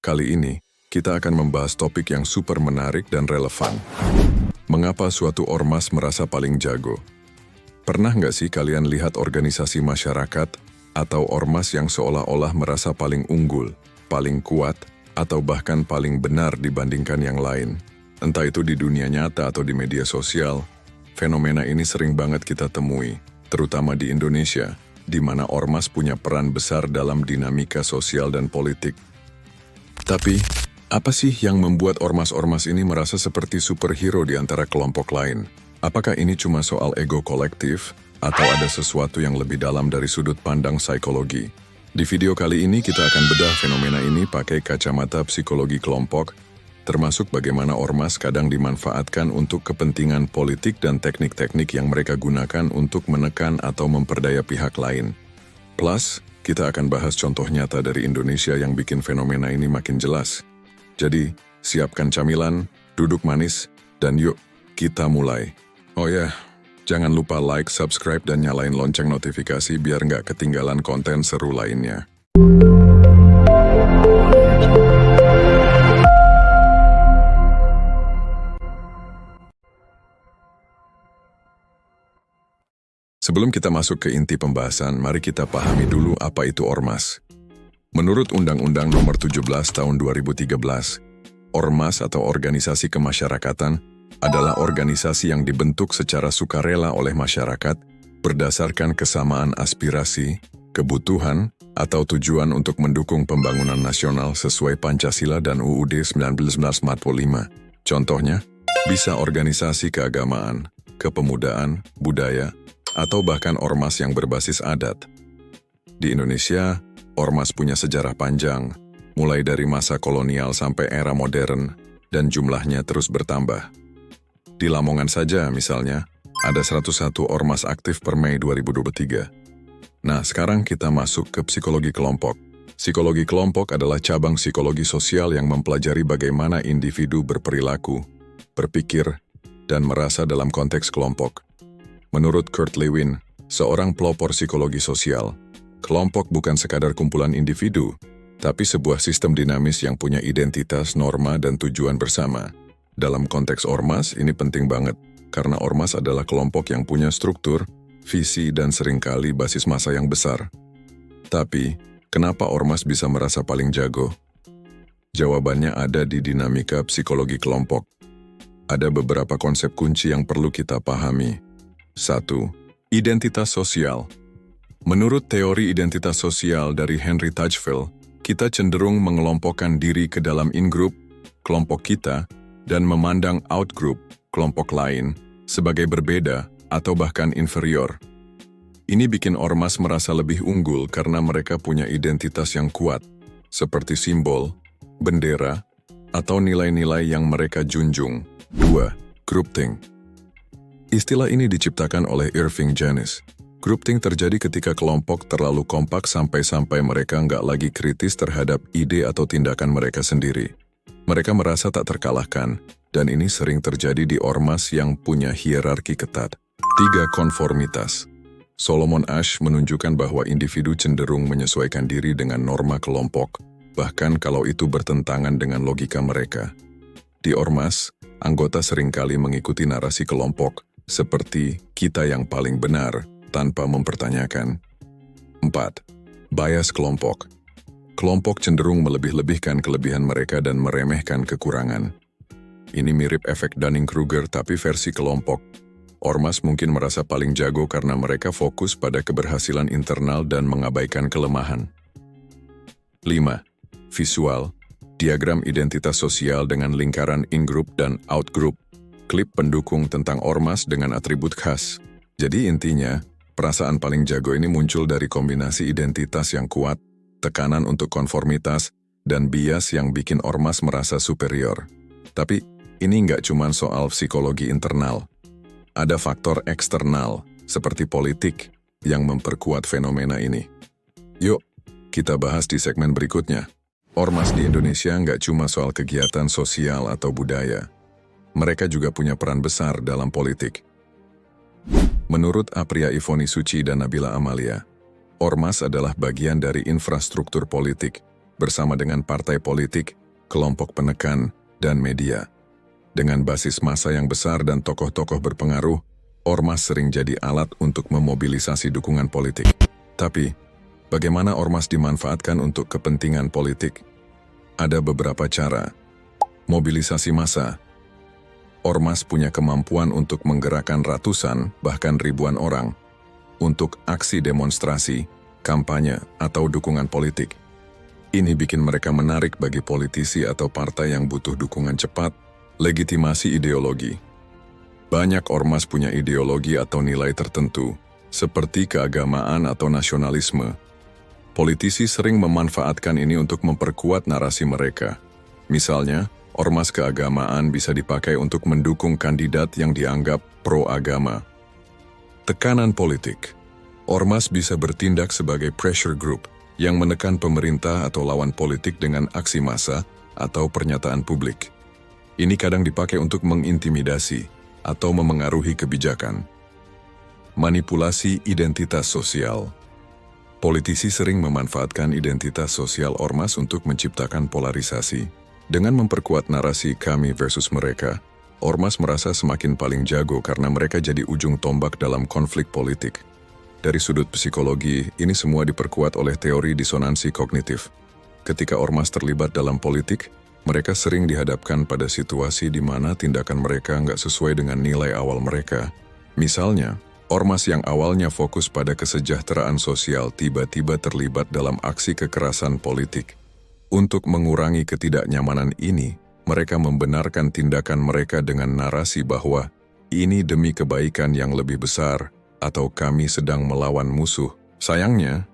Kali ini, kita akan membahas topik yang super menarik dan relevan. Mengapa suatu ormas merasa paling jago? Pernah nggak sih kalian lihat organisasi masyarakat atau ormas yang seolah-olah merasa paling unggul, paling kuat, atau bahkan paling benar dibandingkan yang lain? Entah itu di dunia nyata atau di media sosial, fenomena ini sering banget kita temui, terutama di Indonesia, di mana ormas punya peran besar dalam dinamika sosial dan politik. Tapi, apa sih yang membuat ormas-ormas ini merasa seperti superhero di antara kelompok lain? Apakah ini cuma soal ego kolektif, atau ada sesuatu yang lebih dalam dari sudut pandang psikologi? Di video kali ini kita akan bedah fenomena ini pakai kacamata psikologi kelompok, termasuk bagaimana ormas kadang dimanfaatkan untuk kepentingan politik dan teknik-teknik yang mereka gunakan untuk menekan atau memperdaya pihak lain. Plus, kita akan bahas contoh nyata dari Indonesia yang bikin fenomena ini makin jelas. Jadi, siapkan camilan, duduk manis, dan yuk, kita mulai. Oh ya, jangan lupa like, subscribe, dan nyalain lonceng notifikasi biar nggak ketinggalan konten seru lainnya. Sebelum kita masuk ke inti pembahasan, mari kita pahami dulu apa itu ormas. Menurut Undang-Undang Nomor 17 Tahun 2013, ormas atau organisasi kemasyarakatan adalah organisasi yang dibentuk secara sukarela oleh masyarakat berdasarkan kesamaan aspirasi, kebutuhan, atau tujuan untuk mendukung pembangunan nasional sesuai Pancasila dan UUD 1945. Contohnya, bisa organisasi keagamaan, kepemudaan, budaya, atau bahkan ormas yang berbasis adat. Di Indonesia, ormas punya sejarah panjang, mulai dari masa kolonial sampai era modern, dan jumlahnya terus bertambah. Di Lamongan saja, misalnya, ada 101 ormas aktif per Mei 2023. Nah, sekarang kita masuk ke psikologi kelompok. Psikologi kelompok adalah cabang psikologi sosial yang mempelajari bagaimana individu berperilaku, berpikir, dan merasa dalam konteks kelompok. Menurut Kurt Lewin, seorang pelopor psikologi sosial, kelompok bukan sekadar kumpulan individu, tapi sebuah sistem dinamis yang punya identitas, norma, dan tujuan bersama. Dalam konteks ormas, ini penting banget, karena ormas adalah kelompok yang punya struktur, visi, dan seringkali basis massa yang besar. Tapi, kenapa ormas bisa merasa paling jago? Jawabannya ada di dinamika psikologi kelompok. Ada beberapa konsep kunci yang perlu kita pahami. 1. Identitas sosial. Menurut teori identitas sosial dari Henry Tajfel, kita cenderung mengelompokkan diri ke dalam in-group, kelompok kita, dan memandang out-group, kelompok lain, sebagai berbeda atau bahkan inferior. Ini bikin ormas merasa lebih unggul karena mereka punya identitas yang kuat, seperti simbol, bendera, atau nilai-nilai yang mereka junjung. 2. Groupthink. Istilah ini diciptakan oleh Irving Janis. Groupthink terjadi ketika kelompok terlalu kompak sampai-sampai mereka nggak lagi kritis terhadap ide atau tindakan mereka sendiri. Mereka merasa tak terkalahkan, dan ini sering terjadi di ormas yang punya hierarki ketat. 3. Konformitas. Solomon Asch menunjukkan bahwa individu cenderung menyesuaikan diri dengan norma kelompok, bahkan kalau itu bertentangan dengan logika mereka. Di ormas, anggota seringkali mengikuti narasi kelompok, seperti kita yang paling benar, tanpa mempertanyakan. 4. Bias kelompok. Kelompok cenderung melebih-lebihkan kelebihan mereka dan meremehkan kekurangan. Ini mirip efek Dunning-Kruger tapi versi kelompok. Ormas mungkin merasa paling jago karena mereka fokus pada keberhasilan internal dan mengabaikan kelemahan. 5. Visual. Diagram identitas sosial dengan lingkaran in-group dan out-group. Klip pendukung tentang ormas dengan atribut khas. Jadi intinya, perasaan paling jago ini muncul dari kombinasi identitas yang kuat, tekanan untuk konformitas, dan bias yang bikin ormas merasa superior. Tapi, ini nggak cuma soal psikologi internal. Ada faktor eksternal, seperti politik, yang memperkuat fenomena ini. Yuk, kita bahas di segmen berikutnya. Ormas di Indonesia nggak cuma soal kegiatan sosial atau budaya. Mereka juga punya peran besar dalam politik. Menurut Apria Ivoni Suci dan Nabila Amalia, ormas adalah bagian dari infrastruktur politik, bersama dengan partai politik, kelompok penekan, dan media. Dengan basis massa yang besar dan tokoh-tokoh berpengaruh, ormas sering jadi alat untuk memobilisasi dukungan politik. Tapi, bagaimana ormas dimanfaatkan untuk kepentingan politik? Ada beberapa cara. Mobilisasi massa. Ormas punya kemampuan untuk menggerakkan ratusan, bahkan ribuan orang untuk aksi demonstrasi, kampanye, atau dukungan politik. Ini bikin mereka menarik bagi politisi atau partai yang butuh dukungan cepat. Legitimasi ideologi. Banyak ormas punya ideologi atau nilai tertentu, seperti keagamaan atau nasionalisme. Politisi sering memanfaatkan ini untuk memperkuat narasi mereka. Misalnya, ormas keagamaan bisa dipakai untuk mendukung kandidat yang dianggap pro-agama. Tekanan politik. Ormas bisa bertindak sebagai pressure group yang menekan pemerintah atau lawan politik dengan aksi massa atau pernyataan publik. Ini kadang dipakai untuk mengintimidasi atau memengaruhi kebijakan. Manipulasi identitas sosial. Politisi sering memanfaatkan identitas sosial ormas untuk menciptakan polarisasi. Dengan memperkuat narasi kami versus mereka, ormas merasa semakin paling jago karena mereka jadi ujung tombak dalam konflik politik. Dari sudut psikologi, ini semua diperkuat oleh teori disonansi kognitif. Ketika ormas terlibat dalam politik, mereka sering dihadapkan pada situasi di mana tindakan mereka nggak sesuai dengan nilai awal mereka. Misalnya, ormas yang awalnya fokus pada kesejahteraan sosial tiba-tiba terlibat dalam aksi kekerasan politik. Untuk mengurangi ketidaknyamanan ini, mereka membenarkan tindakan mereka dengan narasi bahwa ini demi kebaikan yang lebih besar atau kami sedang melawan musuh. Sayangnya,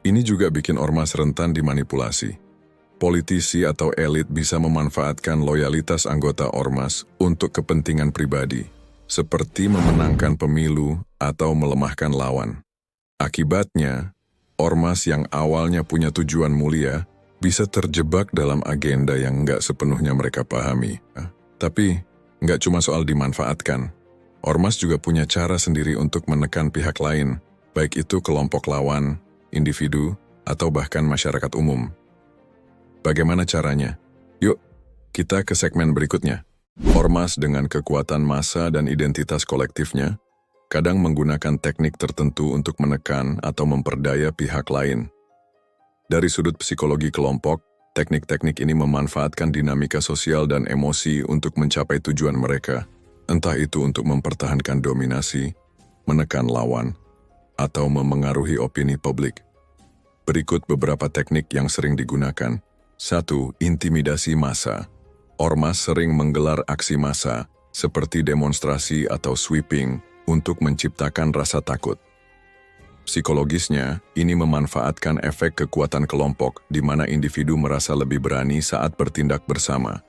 ini juga bikin ormas rentan dimanipulasi. Politisi atau elit bisa memanfaatkan loyalitas anggota ormas untuk kepentingan pribadi, seperti memenangkan pemilu atau melemahkan lawan. Akibatnya, ormas yang awalnya punya tujuan mulia bisa terjebak dalam agenda yang nggak sepenuhnya mereka pahami. Tapi, nggak cuma soal dimanfaatkan. Ormas juga punya cara sendiri untuk menekan pihak lain, baik itu kelompok lawan, individu, atau bahkan masyarakat umum. Bagaimana caranya? Yuk, kita ke segmen berikutnya. Ormas dengan kekuatan massa dan identitas kolektifnya kadang menggunakan teknik tertentu untuk menekan atau memperdaya pihak lain. Dari sudut psikologi kelompok, teknik-teknik ini memanfaatkan dinamika sosial dan emosi untuk mencapai tujuan mereka, entah itu untuk mempertahankan dominasi, menekan lawan, atau memengaruhi opini publik. Berikut beberapa teknik yang sering digunakan. 1. Intimidasi massa. Ormas sering menggelar aksi massa, seperti demonstrasi atau sweeping, untuk menciptakan rasa takut. Psikologisnya, ini memanfaatkan efek kekuatan kelompok di mana individu merasa lebih berani saat bertindak bersama.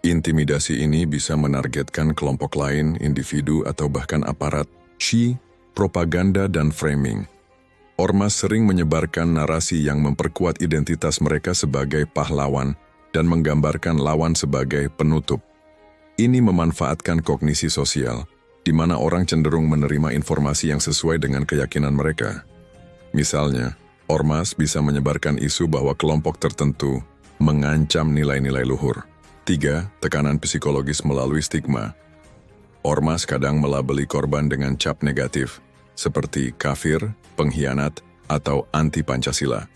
Intimidasi ini bisa menargetkan kelompok lain, individu, atau bahkan aparat. Propaganda dan framing. Ormas sering menyebarkan narasi yang memperkuat identitas mereka sebagai pahlawan dan menggambarkan lawan sebagai penutup. Ini memanfaatkan kognisi sosial, di mana orang cenderung menerima informasi yang sesuai dengan keyakinan mereka. Misalnya, ormas bisa menyebarkan isu bahwa kelompok tertentu mengancam nilai-nilai luhur. 3. Tekanan psikologis melalui stigma. Ormas kadang melabeli korban dengan cap negatif, seperti kafir, pengkhianat, atau anti-Pancasila.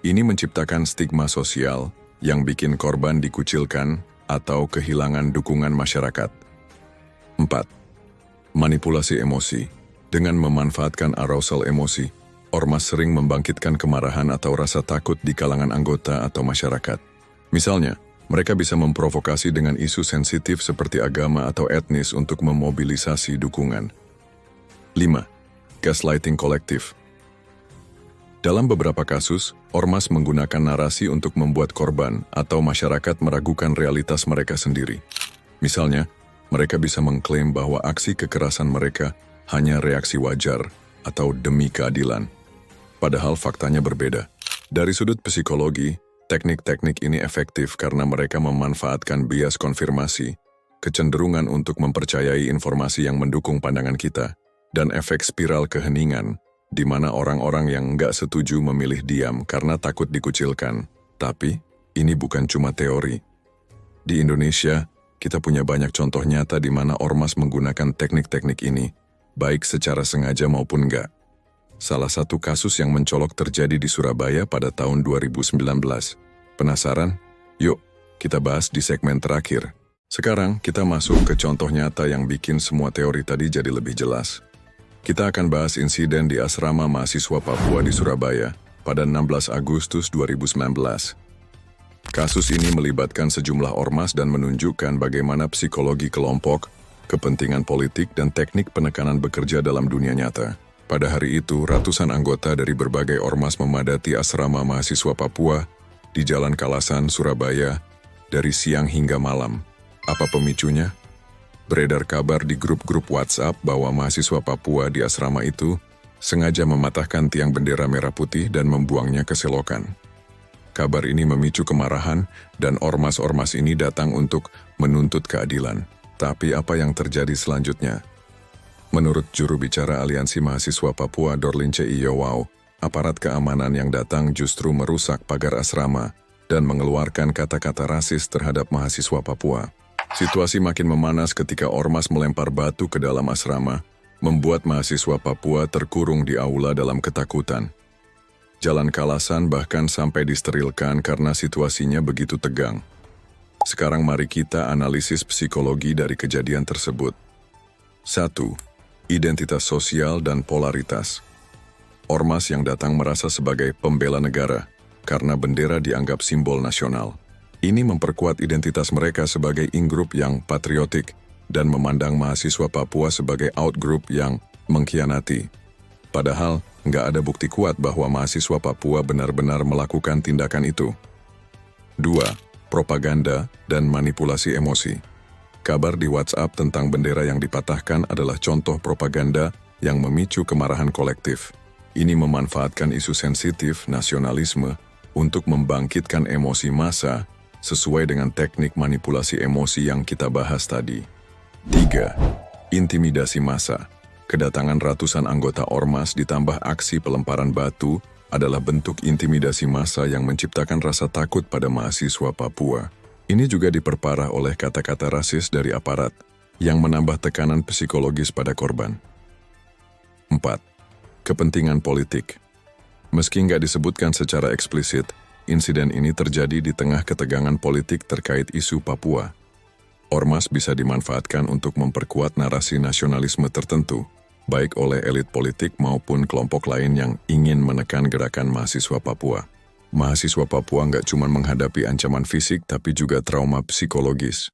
Ini menciptakan stigma sosial yang bikin korban dikucilkan atau kehilangan dukungan masyarakat. 4. Manipulasi emosi. Dengan memanfaatkan arousal emosi, ormas sering membangkitkan kemarahan atau rasa takut di kalangan anggota atau masyarakat. Misalnya, mereka bisa memprovokasi dengan isu sensitif seperti agama atau etnis untuk memobilisasi dukungan. 5. Gaslighting kolektif. Dalam beberapa kasus, ormas menggunakan narasi untuk membuat korban atau masyarakat meragukan realitas mereka sendiri. Misalnya, mereka bisa mengklaim bahwa aksi kekerasan mereka hanya reaksi wajar atau demi keadilan. Padahal faktanya berbeda. Dari sudut psikologi, teknik-teknik ini efektif karena mereka memanfaatkan bias konfirmasi, kecenderungan untuk mempercayai informasi yang mendukung pandangan kita, dan efek spiral keheningan, di mana orang-orang yang nggak setuju memilih diam karena takut dikucilkan. Tapi, ini bukan cuma teori. Di Indonesia, kita punya banyak contoh nyata di mana ormas menggunakan teknik-teknik ini, baik secara sengaja maupun enggak. Salah satu kasus yang mencolok terjadi di Surabaya pada tahun 2019. Penasaran? Yuk, kita bahas di segmen terakhir. Sekarang, kita masuk ke contoh nyata yang bikin semua teori tadi jadi lebih jelas. Kita akan bahas insiden di asrama mahasiswa Papua di Surabaya pada 16 Agustus 2019. Kasus ini melibatkan sejumlah ormas dan menunjukkan bagaimana psikologi kelompok, kepentingan politik, dan teknik penekanan bekerja dalam dunia nyata. Pada hari itu, ratusan anggota dari berbagai ormas memadati asrama mahasiswa Papua di Jalan Kalasan, Surabaya, dari siang hingga malam. Apa pemicunya? Beredar kabar di grup-grup WhatsApp bahwa mahasiswa Papua di asrama itu sengaja mematahkan tiang bendera merah putih dan membuangnya ke selokan. Kabar ini memicu kemarahan dan ormas-ormas ini datang untuk menuntut keadilan. Tapi apa yang terjadi selanjutnya? Menurut juru bicara Aliansi Mahasiswa Papua Dorlin C. Yowau, aparat keamanan yang datang justru merusak pagar asrama dan mengeluarkan kata-kata rasis terhadap mahasiswa Papua. Situasi makin memanas ketika ormas melempar batu ke dalam asrama, membuat mahasiswa Papua terkurung di aula dalam ketakutan. Jalan Kalasan bahkan sampai disterilkan karena situasinya begitu tegang. Sekarang mari kita analisis psikologi dari kejadian tersebut. 1. Identitas sosial dan polaritas. Ormas yang datang merasa sebagai pembela negara karena bendera dianggap simbol nasional. Ini memperkuat identitas mereka sebagai in-group yang patriotik dan memandang mahasiswa Papua sebagai out-group yang mengkhianati. Padahal, nggak ada bukti kuat bahwa mahasiswa Papua benar-benar melakukan tindakan itu. 2. Propaganda dan manipulasi emosi. Kabar di WhatsApp tentang bendera yang dipatahkan adalah contoh propaganda yang memicu kemarahan kolektif. Ini memanfaatkan isu sensitif nasionalisme untuk membangkitkan emosi massa sesuai dengan teknik manipulasi emosi yang kita bahas tadi. 3. Intimidasi massa. Kedatangan ratusan anggota ormas ditambah aksi pelemparan batu adalah bentuk intimidasi massa yang menciptakan rasa takut pada mahasiswa Papua. Ini juga diperparah oleh kata-kata rasis dari aparat yang menambah tekanan psikologis pada korban. 4. Kepentingan politik. Meski nggak disebutkan secara eksplisit, insiden ini terjadi di tengah ketegangan politik terkait isu Papua. Ormas bisa dimanfaatkan untuk memperkuat narasi nasionalisme tertentu, baik oleh elit politik maupun kelompok lain yang ingin menekan gerakan mahasiswa Papua. Mahasiswa Papua nggak cuma menghadapi ancaman fisik tapi juga trauma psikologis.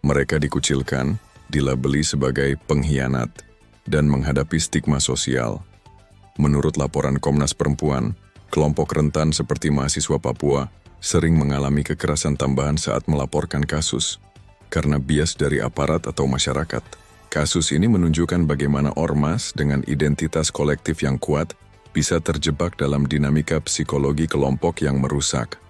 Mereka dikucilkan, dilabeli sebagai pengkhianat, dan menghadapi stigma sosial. Menurut laporan Komnas Perempuan, kelompok rentan seperti mahasiswa Papua sering mengalami kekerasan tambahan saat melaporkan kasus karena bias dari aparat atau masyarakat. Kasus ini menunjukkan bagaimana ormas dengan identitas kolektif yang kuat bisa terjebak dalam dinamika psikologi kelompok yang merusak.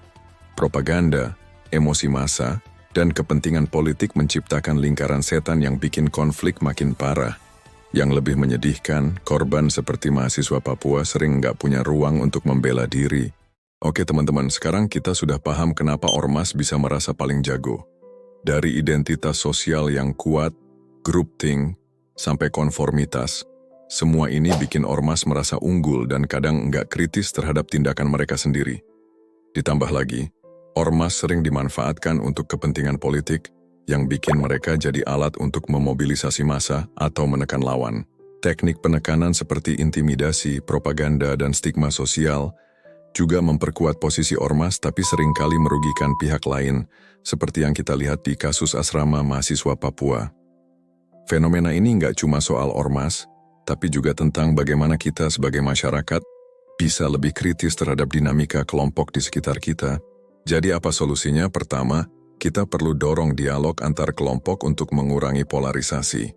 Propaganda, emosi massa, dan kepentingan politik menciptakan lingkaran setan yang bikin konflik makin parah. Yang lebih menyedihkan, korban seperti mahasiswa Papua sering nggak punya ruang untuk membela diri. Oke teman-teman, sekarang kita sudah paham kenapa ormas bisa merasa paling jago. Dari identitas sosial yang kuat, groupthink, sampai konformitas, semua ini bikin ormas merasa unggul dan kadang nggak kritis terhadap tindakan mereka sendiri. Ditambah lagi, ormas sering dimanfaatkan untuk kepentingan politik, yang bikin mereka jadi alat untuk memobilisasi massa atau menekan lawan. Teknik penekanan seperti intimidasi, propaganda, dan stigma sosial juga memperkuat posisi ormas tapi seringkali merugikan pihak lain, seperti yang kita lihat di kasus asrama mahasiswa Papua. Fenomena ini nggak cuma soal ormas, tapi juga tentang bagaimana kita sebagai masyarakat bisa lebih kritis terhadap dinamika kelompok di sekitar kita. Jadi apa solusinya? Pertama, kita perlu dorong dialog antar kelompok untuk mengurangi polarisasi.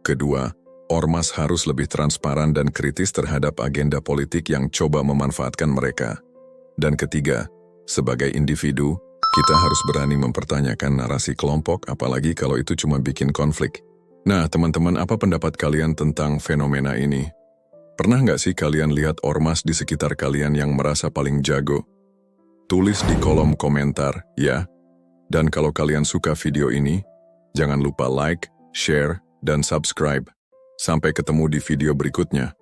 Kedua, ormas harus lebih transparan dan kritis terhadap agenda politik yang coba memanfaatkan mereka. Dan ketiga, sebagai individu, kita harus berani mempertanyakan narasi kelompok, apalagi kalau itu cuma bikin konflik. Nah, teman-teman, apa pendapat kalian tentang fenomena ini? Pernah nggak sih kalian lihat ormas di sekitar kalian yang merasa paling jago? Tulis di kolom komentar ya. Dan kalau kalian suka video ini, jangan lupa like, share, dan subscribe. Sampai ketemu di video berikutnya.